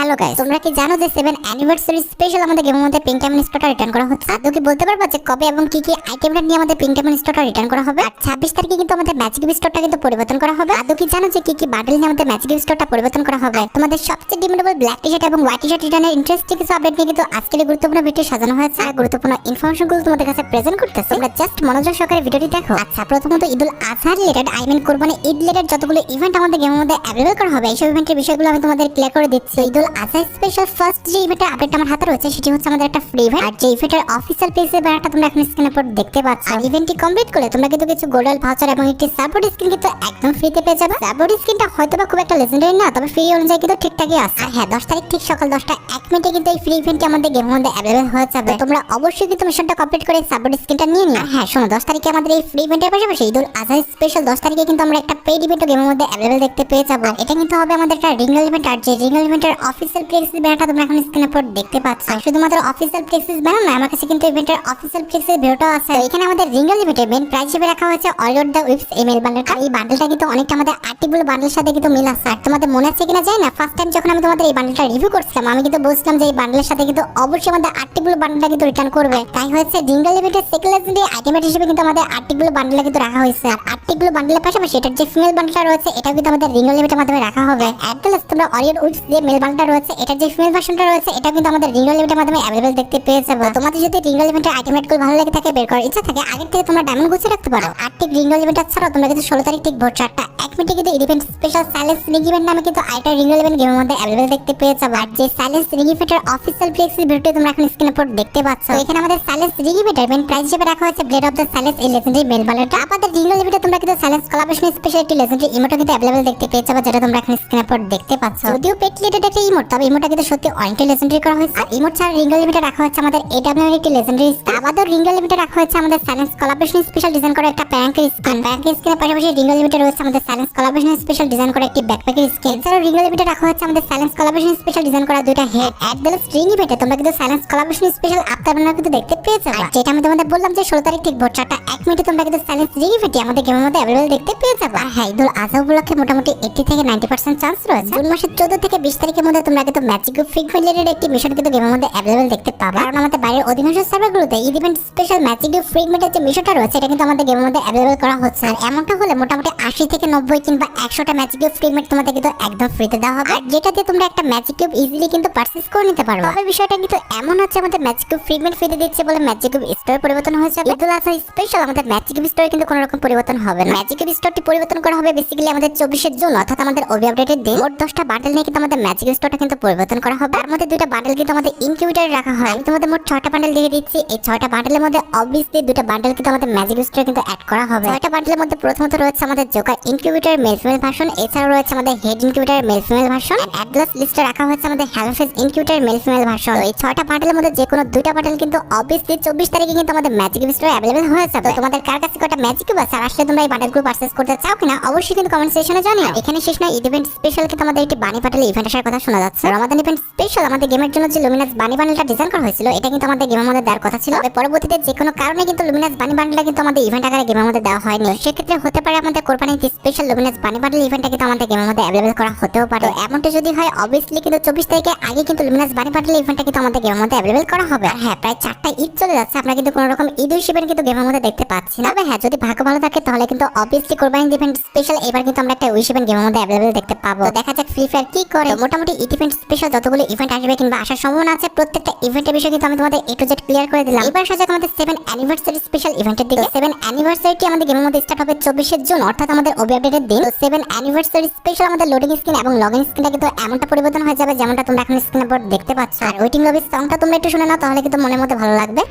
Hello guys, তোমরা কি জানো যে 7 অ্যানিভার্সারি স্পেশাল আমাদের গেমের মধ্যে পিঙ্ক ডায়মন্ড স্টোরটা রিটার্ন করা হচ্ছে? আদৌ কি বলতে পারবা যে কবে এবং কি কি আইটেমটা নিয়ে আমাদের পিঙ্ক ডায়মন্ড স্টোরটা রিটার্ন করা হবে? আর 26 তারিখে কিন্তু আমাদের ম্যাজিক গিফট স্টোরটা কিন্তু পরিবর্তন করা হবে। আদৌ কি জানো যে কি কি বান্ডেল নিয়ে আমাদের ম্যাজিক গিফট স্টোরটা পরিবর্তন করা হবে? তোমাদের সবচেয়ে ডিমান্ডেবল ব্ল্যাক টি-শার্ট এবং হোয়াইট টি-শার্ট রিটার্নের ইন্টারেস্টিং কিছু আপডেট নিয়ে কিন্তু আজকের এই গুরুত্বপূর্ণ ভিডিও সাজানো হয়েছে। আর গুরুত্বপূর্ণ ইনফরমেশনগুলো তোমাদের কাছে প্রেজেন্ট করতেছি। তোমরা জাস্ট মনোযোগ সহকারে ভিডিওটি দেখো। আচ্ছা, প্রথমত ঈদুল আজহা রিলেটেড কোরবানি ঈদ রিলেটেড যতগুলো ইভেন্ট আমাদের গেমের মধ্যে অ্যাভেলেবল করা হবে, এইসব ইভেন্টের বিষয়গুলো আমি তোমাদের ক্লিয়ার করে দিচ্ছি। ঈদুল আজহা স্পেশাল ফার্স্ট যে ইভেন্টের আপডেট আমার হাতে রয়েছে সেটি হচ্ছে আমাদের একটা ফ্রি ইভেন্ট। আর যে ইভেন্টের অফিশিয়াল পেজে ব্যানারটা তোমরা এখন স্ক্রিনের উপর দেখতে পাচ্ছ। আর ইভেন্টটি কমপ্লিট করলে তোমরা কিন্তু কিছু গোল্ডেন ভাউচার এবং একটি সাপোর্ট স্কিন কিন্তু একদম ফ্রিতে পেয়ে যাবে। সাপোর্ট স্কিনটা হয়তোবা খুব একটা লেজেন্ডারি না, তবে ফ্রি অনুযায়ী কিন্তু ঠিকঠাকই আছে। আর হ্যাঁ, 10 তারিখ ঠিক সকাল 10টা 1 মিনিটে কিন্তু এই ফ্রি ইভেন্টটি আমাদের গেমের মধ্যে অ্যাভেলেবল হয়ে যাবে। তোমরা অবশ্যই কিন্তু মিশনটা কমপ্লিট করে সাপোর্ট স্কিনটা নিয়ে নিও। হ্যাঁ শোনো, 10 তারিখে আমাদের এই ফ্রি ইভেন্টের পাশাপাশি ঈদুল আজহা স্পেশাল 10 তারিখে কিন্তু আমরা একটা পেইড ইভেন্টও গেমের মধ্যে অ্যাভেলেবল দেখতে পেয়ে যাবো। এটা কিন্তু হবে আমাদের একটা রিঙ্গল ইভেন্ট। আর যে রিঙ্গল ইভেন্টের অফিশিয়াল প্লেক্সিস ব্যানারটা তোমরা এখন স্ক্রিনের উপর দেখতে পাচ্ছ। শুধুমাত্র অফিশিয়াল প্লেক্সিস ব্যানার না, আমার কাছে কিন্তু ইভেন্টের অফিশিয়াল প্লেক্সিস ভিডিওটাও আছে। এখানে আমাদের রিঙ্গল ইভেন্টের মেইন প্রাইস হিসেবে রাখা হয়েছে অলরেড দ্য উইপস এমএল বান্ডেলটা। এই বান্ডেলটা কিন্তু অনেকটা আমাদের আর্টিকুল বান্ডেলের সাথে কিন্তু মিল আছে। আর তোমাদের মনে আছে কিনা জানি না, ফার্স্ট টাইম যখন আমি তোমাদের এই বান্ডেলটা রিভিউ করছিলাম, আমি কিন্তু বলছিলাম যে এই বান্ডেলের সাথে কিন্তু অবশ্যই আমাদের আর্টিকুল বান্ডেলটা কিন্তু রিটার্ন করবে। তাই হয়েছে রিঙ্গল ইভেন্টের সেকেন্ড লেজেন্ডারি আইটেম হিসেবে কিন্তু আমাদের আর্টিকুল বান্ডেলটা কিন্তু রাখা হয়েছে। আর আর্টিকুল বান্ডেলের পাশাপাশি এটার যে ফিমেল বান্ডেলটা রয়েছে এটাও কিন্তু আমাদের রিঙ্গল ইভেন্টের মাধ্যমে রাখা হবে। অ্যাড্রেস তোমরা অরিয়ন উইপস যে মেল বান্ডেলটা রয়েছে এটার যে ফিমেল ভার্সনটা রয়েছে এটা কিন্তু আমাদের রিঙ্গল ইভেন্টের মাধ্যমে অ্যাভেলেবল দেখতে পেয়ে যাবে। তোমাদের যদি রিঙ্গল ইভেন্টের আইটেম রেটগুলো ভালো লাগে থাকে, বের করার ইচ্ছা থাকে, আগে থেকে তোমরা ডায়মন্ড গুছিয়ে রাখতে পারো। আর ঠিক রিঙ্গল ইভেন্ট ছাড়াও তোমরা কিন্তু 16 তারিখ ঠিক ভোর 4টা 1 মিনিটে কিন্তু event special silence ring event নামে কিন্তু আইটা রিঙ্গল ইভেন্ট গেমের মধ্যে অ্যাভেলেবল দেখতে পেয়ে যাবে। আর যে সাইলেন্স রিং ইভেন্টের অফিশিয়াল প্লেক্সিস ভিডিওটি তোমরা এখন স্ক্রিনের উপর দেখতে পাচ্ছ। তো এখানে আমাদের সাইলেন্স রিং ইভেন্টের মেইন প্রাইস হিসেবে রাখা হয়েছে ব্লেড অফ দ্য সাইলেন্স এই লেজেন্ডারি মেল বান্ডেলটা। আমাদের রিঙ্গল ইভেন্টে তোমরা কিন্তু সাইলেন্স কোলাবোরেশন স্পেশাল একটি লেজেন্ডারি ইমোটও কিন্তু অ্যাভেলেবল দেখতে পেয়ে যাবে, যেটা তোমরা এখন স্ক্রিনের উপর দেখতে পাচ্ছ। যদিও পেট রিলেটেড একটা ইমোট, তবে ইমোটটা কিন্তু সত্যি অনেকটা লেজেন্ডারি করা হয়েছে। আর ইমোট ছাড়া রিঙ্গল ইভেন্টে রাখা হয়েছে আমাদের এডব্লিউ একটি লেজেন্ডারি স্কিন। আমাদের রিঙ্গল ইভেন্টে রাখা হয়েছে আমাদের সাইলেন্স কোলাবোরেশন স্পেশাল ডিজাইন করা একটা প্যাঙ্কের স্কিন। প্যাঙ্কের স্কিনের পাশাপাশি রিঙ্গল ইভেন্টে রয়েছে আমাদের সাইলেন্স কোলাবোরেশন স্পেশাল ডিজাইন করা একটি ব্যাকপ্যাকের স্কিন। এছাড়াও রিঙ্গল ইভেন্টে রাখা হয়েছে আমাদের সাইলেন্স কোলাবোরেশন স্পেশাল ডিজাইন করা দুইটা হেড। অ্যাট দ্য স্ট্রিং ইভেন্টে তোমরা কিন্তু সাইলেন্স কোলাবোরেশন স্পেশাল আফটার বানার কিন্তু দেখতে পেয়ে যাবে। যেটা আমি তোমাদের বললাম যে 16 তারিখ ঠিক ভোর 4টা 1 মিনিটে তোমরা কিন্তু সাইলেন্স রিং ইভেন্টে আমাদের গেমের মধ্যে অ্যাভেলেবল দেখতে পেয়ে যাবে। আর হ্যাঁ, ঈদুল আজহা উপলক্ষে মোটামুটি 80 থেকে 90% চান্স রয়েছে জুন মাসের 14 থেকে 20 তারিখের মধ্যে তোমরা কিন্তু ম্যাজিক ফ্রিক রিলেটেড একটি মিশন কিন্তু গেমের মধ্যে অ্যাভেলেবল দেখতে পাবে। কারণ আমাদের বাইরের অধিকাংশ সার্ভারগুলোতে Eid event special magic freak মেটের যে মিশনটা রয়েছে এটা কিন্তু আমাদের গেমের মধ্যে অ্যাভেলেবল করা হচ্ছে। আর এমনটা হলে মোটামুটি 80 থেকে 90 কিংবা 100টা ম্যাজিক ফ্রিক মেট তোমাদের কিন্তু একদম ফ্রিতে দেওয়া হবে, যেটা দিয়ে তোমরা একটা ম্যাজিক কিউব ইজিলি কিন্তু পারচেজ করে নিতে পারো। তবে বিষয়টা কিন্তু এমন হচ্ছে, আমাদের ম্যাজিক কিউব ফ্রিক মেট ফ্রিতে দিচ্ছে বলে ম্যাজিক কিউব স্টোর পরিবর্তন হয়েছে। ঈদুল আজহা স্পেশাল আমাদের ম্যাজিক কিউব স্টোরে কিন্তু কোনো রকম পরিবর্তন হবে না। ম্যাজিক কিউব স্টোরটি পরিবর্তন করা হবে বেসিক্যালি আমাদের 24 জুন, অর্থাৎ আমাদের ওবি আপডেটের দিন। মোট 10টা বান্ডেল নিয়ে কিন্তু আমাদের ম্যাজিক স্টোরটা কিন্তু পরিবর্তন করা হবে। তার মধ্যে 2টা বান্ডেল কিন্তু আমাদের ইনকিউবেটরে রাখা হয়। আমি তোমাদের মোট 6টা বান্ডেল দিয়ে দিচ্ছি। এই 6টা বান্ডেলের মধ্যে অবভিয়াসলি 2টা বান্ডেল কিন্তু আমাদের ম্যাজিক স্টোরে কিন্তু অ্যাড করা হবে। 6টা বান্ডেলের মধ্যে প্রথমত রয়েছে আমাদের joker incubator male female version, এছাড়াও রয়েছে আমাদের head incubator male female version. অ্যাডলাস লিস্টে রাখা হয়েছে আমাদের হ্যালোফেস ইনকিউবেটর মেল ফিমেল ভার্সন। এই 6টা বান্ডেলের মধ্যে যে কোনো 2টা বান্ডেল কিন্তু অবভিয়াসলি 24 তারিখে কিন্তু আমাদের ম্যাজিক স্টোরে অ্যাভেলেবল হয়ে যাবে। তোমাদের কার কাছে কয়টা ম্যাজিক কিউব আছে আর আসলে তোমরা এই বান্ডেলগুলো পারচেজ করতে চাও কিনা অবশ্যই কিন্তু কমেন্ট সেকশনে জানিও। এখানে শেষ নয়, ঈদ ইভেন্ট স্পেশাল কিন্তু আমাদের একটি বানি পাটালে ইভেন্ট আসার কথা শোনা যাচ্ছে। রমাদান ইভেন্ট স্পেশাল আমাদের গেমের জন্য যে লুমিনাস বানি বান্ডেলটা ডিজাইন করা হয়েছিল এটা কিন্তু আমাদের গেমের মধ্যে দেওয়ার কথা ছিল। তবে পরবর্তীতে যে কোনো কারণে কিন্তু লুমিনাস বানি বান্ডেলটা কিন্তু আমাদের ইভেন্ট আকারে গেমের মধ্যে দেওয়া হয়নি। সেক্ষেত্রে হতে পারে আমাদের কোরবানির স্পেশাল লুমিনাস বানি বান্ডেল ইভেন্টটা কিন্তু আমাদের গেমের মধ্যে অ্যাভেলেবল করা হতেও পারে। এমনটা যদি হয় অবভিয়াসলি কিন্তু 24 তারিখে আগে কিন্তু লুমিনাস বানি বান্ডেল ইভেন্টটা কিন্তু আমাদের গেমের মধ্যে অ্যাভেলেবল করা হবে। আর হ্যাঁ, প্রায় 4টা ঈদ চলে যাচ্ছে, আমরা কিন্তু কোনো রকম ঈদ হিসেবে কিন্তু গেমের মধ্যে দেখতে পাচ্ছি না। তবে হ্যাঁ, যদি ভাগ্য ভালো থাকে তাহলে কিন্তু অবভিয়াসলি কোরবানির ইভেন্ট স্পেশাল এবার কিন্তু আমরা একটা উইশ ইভেন্ট গেমের মধ্যে অ্যাভেলেবল দেখতে পাবো। দেখা যাক ফ্রি ফায়ার কি করে। মোটামুটি ঈদ ইভেন্ট স্পেশাল যতগুলো ইভেন্ট আসবে কিংবা আসার সম্ভাবনা আছে প্রত্যেকটা ইভেন্টের বিষয়ে কিন্তু আমি তোমাদের A to Z ক্লিয়ার করে দিলাম। এবার আসা যাক আমাদের 7 অ্যানিভার্সারি স্পেশাল ইভেন্টের দিকে। 7 অ্যানিভার্সারিটি আমাদের গেমের মধ্যে স্টার্ট হবে 24 জুন, অর্থাৎ আমাদের ওবি আপডেটের দিন। 7 অ্যানিভার্সারি স্পেশাল আমাদের লোডিং স্ক্রিন এবং লগইন স্ক্রিনটা কিন্তু এমনটা পরিবর্তন হয়ে যাবে যেমনটা তোমরা এখন স্ক্রিনের উপর দেখতে পাচ্ছ। আর ওয়েটিং লবির সংটা তোমরা একটু শুনে নাও, তাহলে কিন্তু মনের মধ্যে ভালো লাগবে।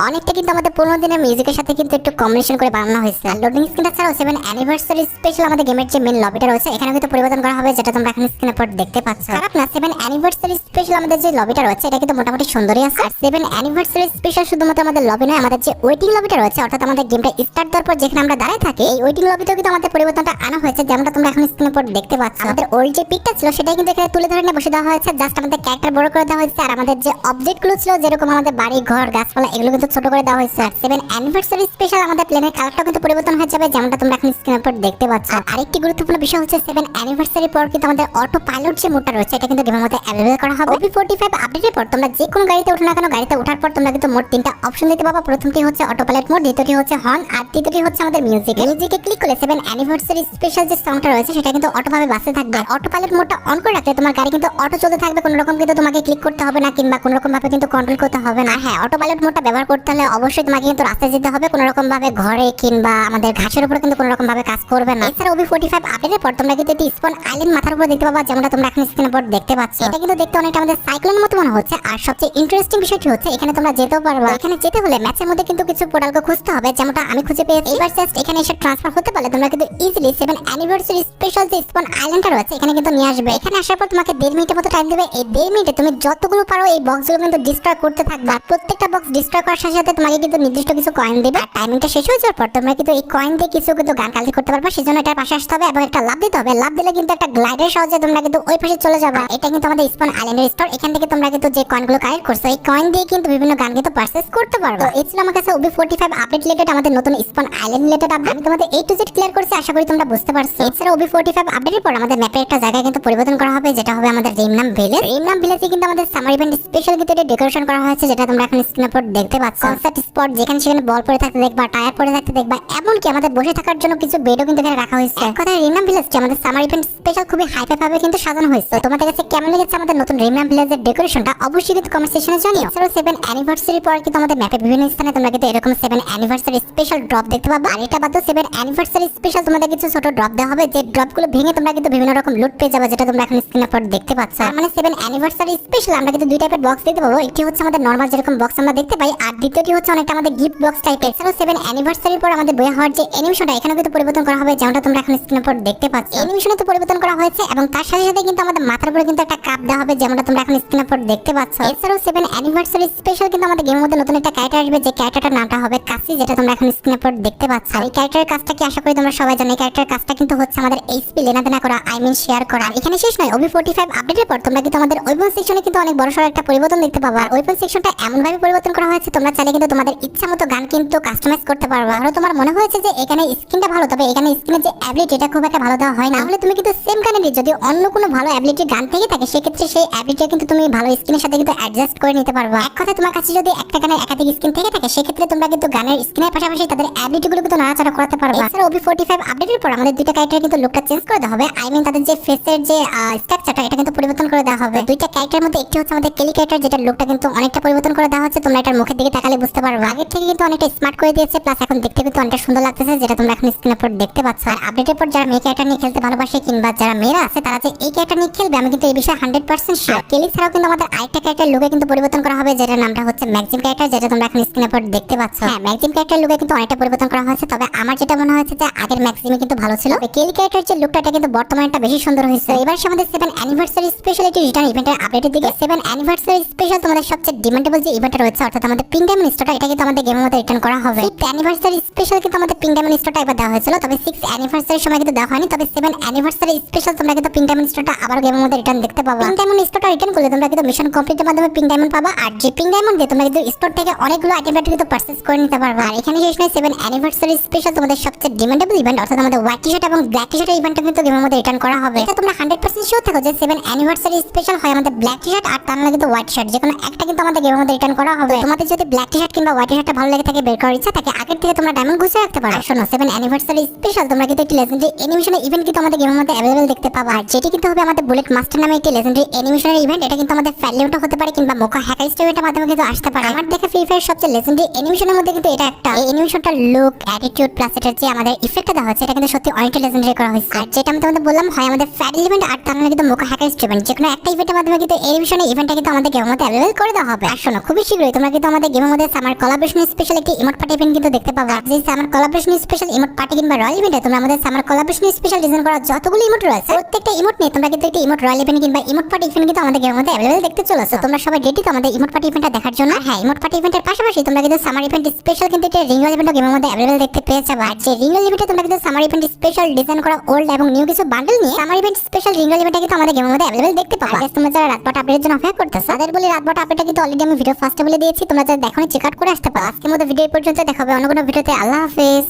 অনেকটা কিন্তু আমাদের 15 দিনের মিউজিকের সাথে কিন্তু একটু কম্বিনেশন করে বানানো হয়েছে। আর লোডিং স্ক্রিনটা ছাড়াও 7 অ্যানিভার্সারি স্পেশাল আমাদের গেমের যে মেইন লবিটা রয়েছে এখানে কিন্তু পরিবর্তন করা হবে, যেটা তোমরা এখন স্ক্রিনের উপর দেখতে পাচ্ছ। খারাপ না, 7 অ্যানিভার্সারি স্পেশাল আমাদের যে লবিটা রয়েছে এটা কিন্তু মোটামুটি সুন্দরই আছে। আর 7 অ্যানিভার্সারি স্পেশাল শুধুমাত্র আমাদের লবি নয়, আমাদের যে ওয়েটিং লবিটা রয়েছে, অর্থাৎ আমাদের গেমটা স্টার্ট দেওয়ার পর যেখানে আমরা দাঁড়ায় থাকি এই ওয়েটিং লবিতেও কিন্তু আমাদের পরিবর্তনটা আনা হয়েছে, যেমনটা তোমরা এখন স্ক্রিনের উপর দেখতে পাচ্ছ। আমাদের ওল্ড যে পিকটা ছিল সেটাই কিন্তু এখানে তুলে ধরে নিয়ে বসে দেওয়া হয়েছে, জাস্ট আমাদের ক্যারেক্টার বড় করে দেওয়া হয়েছে। আর আমাদের যে অবজেক্টগুলো ছিল যেরকম আমাদের বাড়ি ঘর গাছপালা এগুলো কিন্তু কিন্তু ছোট করে দেওয়া হয়েছে। 7 অ্যানিভার্সারি স্পেশাল আমাদের প্লেনের কালারটা কিন্তু পরিবর্তন হয়ে যাবে, যেমনটা তোমরা এখন স্ক্রিনের উপর দেখতে পাচ্ছ। আরেকটি গুরুত্বপূর্ণ বিষয় হচ্ছে 7 অ্যানিভার্সারি পর কিন্তু আমাদের অটো পাইলট যে মোডটা রয়েছে এটা কিন্তু গেমের মধ্যে অ্যাভেলেবল করা হবে। OP45 আপডেটের পর তোমরা যে কোনো গাড়িতে ওঠো না কেন, গাড়িতে ওঠার পর তোমরা কিন্তু মোট 3টা অপশন দিতে পারবে। প্রথমটি হচ্ছে অটো পাইলট মোড, দ্বিতীয়টি হচ্ছে হর্ন, আর তৃতীয়টি হচ্ছে আমাদের মিউজিক। মিউজিকে ক্লিক করলে 7 অ্যানিভার্সারি স্পেশাল যে সংটা রয়েছে সেটা কিন্তু অটোভাবে বাজতে থাকবে। অটো পাইলট মোডটা অন করে রাখলে তোমার গাড়ি কিন্তু অটো চলতে থাকবে, কোনো রকম কিন্তু তোমাকে ক্লিক করতে হবে না কিংবা কোনো রকম ভাবে কিন্তু কন্ট্রোল করতে হবে না। হ্যাঁ, অটো পাইলট মোডটা ব্যবহার করতে হলে অবশ্যই তোমাকে কিন্তু রাস্তায় যেতে হবে, কোনো রকম ভাবে ঘরে কিংবা আমাদের ঘাসের উপরে কিন্তু কোনো রকম ভাবে কাজ করবে না। এছাড়া OP45 আপডেটের পর তোমরা কিন্তু একটি স্পন আইল্যান্ড মাথার উপর দেখতে পাবা, যেমনটা তোমরা এখন স্ক্রিনের উপর দেখতে পাচ্ছ। এটা কিন্তু দেখতে অনেকটা আমাদের সাইক্লোনের মতো মনে হচ্ছে। আর সবচেয়ে ইন্টারেস্টিং বিষয়টি হচ্ছে এখানে তোমরা যেতেও পারবে। এখানে যেতে হলে ম্যাচের মধ্যে কিন্তু কিছু পোর্টালকে খুঁজতে হবে, যেমনটা আমি খুঁজে পেয়েছি। এবার জাস্ট এখানে এসে ট্রান্সফার হতে পারলে তোমরা কিন্তু ইজিলি 7 অ্যানিভার্সারি স্পেশাল যে স্পন আইল্যান্ডটা রয়েছে এখানে কিন্তু নিয়ে আসবে। এখানে আসার পর তোমাকে 1.5 মিনিটের মতো টাইম দেবে। এই 1.5 মিনিটে তুমি যতগুলো পারো এই বক্সগুলো কিন্তু ডিস্ট্রয় করতে থাকবে। প্রত্যেকটা বক্স ডিস্ট্রয় করার সাথে সাথে তোমাকে কিন্তু নির্দিষ্ট কিছু কয়েন দেবে। আর টাইমিংটা শেষ হয়ে যাওয়ার পর তোমরা কিন্তু এই কয়েন দিয়ে কিছু কিন্তু গান কালেক্ট করতে পারবে। সেজন্য এটার পাশে আসতে হবে এবং একটা লাভ দিতে হবে। লাভ দিলে কিন্তু একটা গ্লাইডের সাহায্যে তোমরা কিন্তু ওই পাশে চলে যাবে। এটা কিন্তু আমাদের স্পন আইল্যান্ডের স্টোর। এখান থেকে তোমরা কিন্তু যে কয়েনগুলো কালেক্ট করছো এই কয়েন দিয়ে কিন্তু বিভিন্ন গান কিন্তু পারচেজ করতে পারবে। তো এই ছিল আমার কাছে OP45 আপডেট রিলেটেড আমাদের নতুন স্পন আইল্যান্ড রিলেটেড আপডেট। আমি তোমাদের A to Z ক্লিয়ার করছি, আশা করি তোমরা বুঝতে পারছো। এছাড়া OP45 আপডেটের পর আমাদের ম্যাপের একটা জায়গা কিন্তু পরিবর্তন করা হবে, যেটা হবে আমাদের রিমনাম ভিলেজ। রিমনাম ভিলেজে কিন্তু আমাদের সামার ইভেন্ট স্পেশাল কিন্তু ডেকোরেশন করা হয়েছে, যেটা তোমরা এখন স্ক্রিনের উপর দেখতে পাচ্ছ। কনসার্ট স্পট, যেখানে সেখানে বল পড়ে থাকতে দেখবা, টায়ার পড়ে থাকতে দেখবা, এমনকি আমাদের বসে থাকার জন্য কিছু বেডও কিন্তু এখানে রাখা হয়েছে। এক কথায় রিমনাম ভিলেজটি আমাদের সামার ইভেন্ট স্পেশাল খুবই হাইফাই ভাবে কিন্তু সাজানো হয়েছে। তো তোমাদের কাছে কেমন লেগেছে আমাদের নতুন রিমনাম ভিলেজের ডেকোরেশনটা অবশ্যই কিন্তু কমেন্ট সেকশনে জানিও। এছাড়াও 7 অ্যানিভার্সারি পর কিন্তু আমাদের ম্যাপে বিভিন্ন স্থানে তোমরা কিন্তু এরকম 7 অ্যানিভার্সারি স্পেশাল ড্রপ দেখতে পাবা। আর এটা বাদে 7 অ্যানিভার্সারি স্পেশাল তোমাদের কিছু ছোট ড্রপ দেওয়া হবে, যে ড্রপগুলো ভেঙে তোমরা কিন্তু বিভিন্ন রকম লুট পেয়ে যাবে, যেটা তোমরা এখন স্ক্রিনের উপর দেখতে পাচ্ছ। মানে 7 অ্যানিভার্সারি স্পেশাল আমরা কিন্তু দুই টাইপের বক্স দিতে পাবো। একটি হচ্ছে আমাদের নরমাল যেরকম বক্স আমরা দেখতে পাই, আর দ্বিতীয়টি হচ্ছে অনেকটা আমাদের গিফট বক্স টাইপের। এছাড়াও 7 অ্যানিভার্সারির পর আমাদের বইয়ে হওয়ার যে অ্যানিমেশনটা এখানে কিন্তু পরিবর্তন করা হবে, যেমনটা তোমরা এখন স্ক্রিনের উপর দেখতে পাচ্ছ। অ্যানিমেশনে তো পরিবর্তন করা হয়েছে এবং তার সাথে সাথে কিন্তু আমাদের মাথার উপরে কিন্তু একটা কাপ দেওয়া হবে, যেমনটা তোমরা এখন স্ক্রিনের উপর দেখতে পাচ্ছ। এছাড়াও 7 অ্যানিভার্সারি স্পেশাল কিন্তু আমাদের গেমের মধ্যে নতুন একটা ক্যারেক্টার আসবে, যে ক্যারেক্টারটার নামটা হবে কাসি, যেটা তোমরা এখন স্ক্রিনের উপর দেখতে পাচ্ছ। এই ক্যারেক্টারের কাজটা কি আশা করি তোমরা সবাই জানো। এই ক্যারেক্টারের কাজটা কিন্তু হচ্ছে আমাদের এইচপি লেনাদেনা করা, আই মিন শেয়ার করা। এখানে শেষ নয়, OP45 আপডেটের পর তোমরা কিন্তু আমাদের ওয়েপন সেকশনে কিন্তু অনেক বড়সড় একটা পরিবর্তন দেখতে পাবা। ওয়েপন সেকশনটা এমন ভাবে পরিবর্তন করা হয়েছে তোমরা চাইলে কিন্তু তোমাদের ইচ্ছা মতো গান কিন্তু কাস্টমাইজ করতে পারবে। আর তোমার মনে হয়েছে যে এখানে স্কিনটা ভালো, তবে এখানে স্কিনের যে অ্যাবিলিটি এটা খুব একটা ভালো দেওয়া হয় না, তাহলে তুমি কিন্তু সেম গানেরই যদি অন্য কোনো ভালো অ্যাবিলিটি গান থেকে থাকে সেক্ষেত্রে সেই অ্যাবিলিটি কিন্তু তুমি ভালো স্কিনের সাথে কিন্তু অ্যাডজাস্ট করে নিতে পারবে। এক কথায় তোমার কাছে যদি একটা গানের একাধিক স্কিন থেকে থাকে সেক্ষেত্রে তোমরা কিন্তু গানের স্কিনের পাশাপাশি তাদের অ্যাবিলিটি গুলো কিন্তু নাড়াচাড়া করতে পারবে। এছাড়া OP45 আপডেটের পর আমাদের দুইটা ক্যারেক্টার কিন্তু লুকটা চেঞ্জ করে দেওয়া হবে, আই মিন তাদের যে ফেসের যে স্ট্রাকচারটা এটা কিন্তু পরিবর্তন করে দেওয়া হবে। দুইটা ক্যারেক্টারের মধ্যে একটি হচ্ছে আমাদের কেলি ক্যারেক্টার, যেটা লুকটা কিন্তু অনেকটা পরিবর্তন করে দেওয়া হচ্ছে। তোমরা এটার মুখের দিকে তাকালে বুঝতে পারবে আগের থেকে কিন্তু অনেকটা স্মার্ট করে দিয়েছে, প্লাস এখন দেখতে কিন্তু অনেকটা সুন্দর লাগতেছে, যেটা তোমরা এখন স্ক্রিনের উপর দেখতে পাচ্ছ। আর আপডেটের পর যারা মেয়ে ক্যারেক্টার নিয়ে খেলতে ভালোবাসে কিংবা যারা মেয়েরা আছে তারা যে এই ক্যারেক্টার নিয়ে খেলবে আমি কিন্তু এই বিষয়ে 100% শিওর। কেলি ছাড়াও কিন্তু আমাদের আরেকটা ক্যারেক্টার লুকে কিন্তু পরিবর্তন করা হবে, যেটার নামটা হচ্ছে ম্যাক্সিম ক্যারেক্টার, যেটা তোমরা এখন স্ক্রিনের উপর দেখতে পাচ্ছ। হ্যাঁ, ম্যাক্সিম ক্যারেক্টার লুকে কিন্তু অনেকটা পরিবর্তন করা হয়েছে, তবে আমার যেটা মনে হয়েছে যে আগের ম্যাক্সিমই কিন্তু ভালো ছিল। কেলি ক্যারেক্টার যে লুকটা এটা কিন্তু বর্তমানে একটা বেশি সুন্দর হয়েছে। এবার আমাদের 7 অ্যানিভার্সারি স্পেশালিটি রিটার্ন ইভেন্টের আপডেটের দিকে। 7 অ্যানিভার্সারি স্পেশাল তোমাদের সবচেয়ে ডিমান্ডেবল যে ইভেন্টটা রয়েছে, অর্থাৎ আমাদের পিঙ্ক ডায়মন্ড স্টোরটা, এটা কিন্তু আমাদের গেমের মধ্যে রিটার্ন করা হবে। 5th অ্যানিভার্সারি স্পেশাল কিন্তু আমাদের পিঙ্ক ডায়মন্ড স্টোরটা এবার দেওয়া হয়েছিল, তবে 6th অ্যানিভার্সারির সময় কিন্তু দেওয়া হয়নি। তবে 7 অ্যানিভার্সারি স্পেশাল তোমরা কিন্তু পিঙ্ক ডায়মন্ড স্টোরটা আবার গেমের মধ্যে রিটার্ন দেখতে পাবা। পিঙ্ক ডায়মন্ড স্টোরটা রিটার্ন করলে তোমরা কিন্তু মিশন কমপ্লিটের মাধ্যমে পিঙ্ক ডায়মন্ড পাবা, আর যে পিঙ্ক ডায়মন্ড দিয়ে তোমরা কিন্তু স্টোর থেকে অনেকগুলো আইটেম কিন্তু পারচেজ করে নিতে পারবে। আর এখানে শেষ নয়, 7 অ্যানিভার্সারি স্পেশাল তোমাদের সবচেয়ে ডিমান্ডেবল ইভেন্ট, অর্থাৎ আমাদের হোয়াইট টি-শার্ট এবং ব্ল্যাক টি-শার্টের ইভেন্টটা কিন্তু গেমের মধ্যে রিটার্ন করা হবে। এটা তোমরা 100% শিওর থাকো যে 7 অ্যানিভার্সারি স্পেশাল হয় আমাদের ব্ল্যাক টি-শার্ট আর তার নাহলে কিন্তু হোয়াইট শার্ট, যে কোনো একটা কিন্তু আমাদের গেমের মধ্যে রিটার্ন করা হবে। তোমাদের যদি ব্ল্যাক টি-শার্ট কিংবা হোয়াইট টি-শার্টটা ভালো লাগে থাকে বের করার ইচ্ছা থাকে আগের থেকে তোমরা ডায়মন্ড গুছিয়ে রাখতে পারো। শোনো, 7 অ্যানিভার্সারি স্পেশাল তোমরা কিন্তু একটি লেজেন্ডারি অ্যানিমেশনের ইভেন্ট কিন্তু আমাদের গেমের মধ্যে अवेलेबल দেখতে পাবা, আর যেটি কিন্তু হবে আমাদের বুলেট মাস্টার নামে একটি লেজেন্ডারি অ্যানিমেশনের ইভেন্ট। এটা কিন্তু আমাদের ফ্যালিউটা হতে পারে কিংবা মোকা হ্যাকার স্টোরিটার মাধ্যমে কিন্তু আসতে পারে। আমার দেখা ফ্রি ফায়ার সবচেয়ে লেজেন্ডারি অ্যানিমেশনের মধ্যে কিন্তু এটা একটা। এই অ্যানিমেশনটার লুক, অ্যাটিটিউড প্লাস এটার যে আমাদের ইফেক্টটা দেওয়া হচ্ছে এটা কিন্তু সত্যি অনেকটা লেজেন্ডারি করা হয়েছে। আর যেটা আমি তোমাদের বললাম হয় আমাদের ফ্যাডেল ইভেন্ট আর তার মানে কিন্তু মোকা হ্যাকার ইভেন্ট, যে কোনো একটা ইভেন্টের মাধ্যমে কিন্তু অ্যানিমেশনের ইভেন্টটা কিন্তু আমাদের গেমের মধ্যে अवेलेबल করে দেওয়া হবে। আর শোনো, খুবই শীঘ্রই তোমরা কিন্তু আমাদের গেমের মধ্যে সামার কোলাবোরেশন স্পেশাল একটি ইমোট পার্টি ইভেন্ট কিন্তু দেখতে পাবা। যে summer collaboration special emote party কিংবা রয়্যাল ইভেন্টে তোমরা আমাদের সামার কোলাবোরেশন স্পেশাল ডিজাইন করা যতগুলো ইমোট রয়েছে প্রত্যেকটা ইমোট নিয়ে তোমরা কিন্তু একটি ইমোট রয়্যাল ইভেন্ট কিংবা ইমোট পার্টি ইভেন্ট কিন্তু আমাদের গেমের মধ্যে अवेलेबल দেখতে চলেছে। তোমরা সবাই রেডি তো আমাদের ইমোট পার্টি ইভেন্টটা দেখার জন্য? হ্যাঁ, ইমোট পার্টি ইভেন্টের পাশাপাশি তোমরা কিন্তু সামার ইভেন্ট স্পেশাল কিন্তু একটা রিং রয়্যাল ইভেন্টও গেমের মধ্যে अवेलेबल দেখতে পেয়ে যাবে। আর যে রিং রয়্যাল ইভেন্টে তোমরা কিন্তু সামার ইভেন্ট স্পেশাল ডিজাইন করা ওল্ড এবং নিউ কিছু বান্ডেল নিয়ে summer event special ring royal ইভেন্টটা কিন্তু আমাদের গেমের মধ্যে अवेलेबल দেখতে পাবা। তোমরা যারা রাতবাট আপডেটের জন্য অপেক্ষা করতেছো তাদের বলি রাতবাট আপডেটটা কিন্তু অলরেডি আমি ভিডিও ফার্স্টে বলে দিয়েছি, তোমরা যারা দেখো এখনই চেক আউট করে আসতে পারো। আজকের মতো ভিডিও পর্যন্ত, দেখা হবে অন্য কোনো ভিডিওতে। আল্লাহ হাফেজ।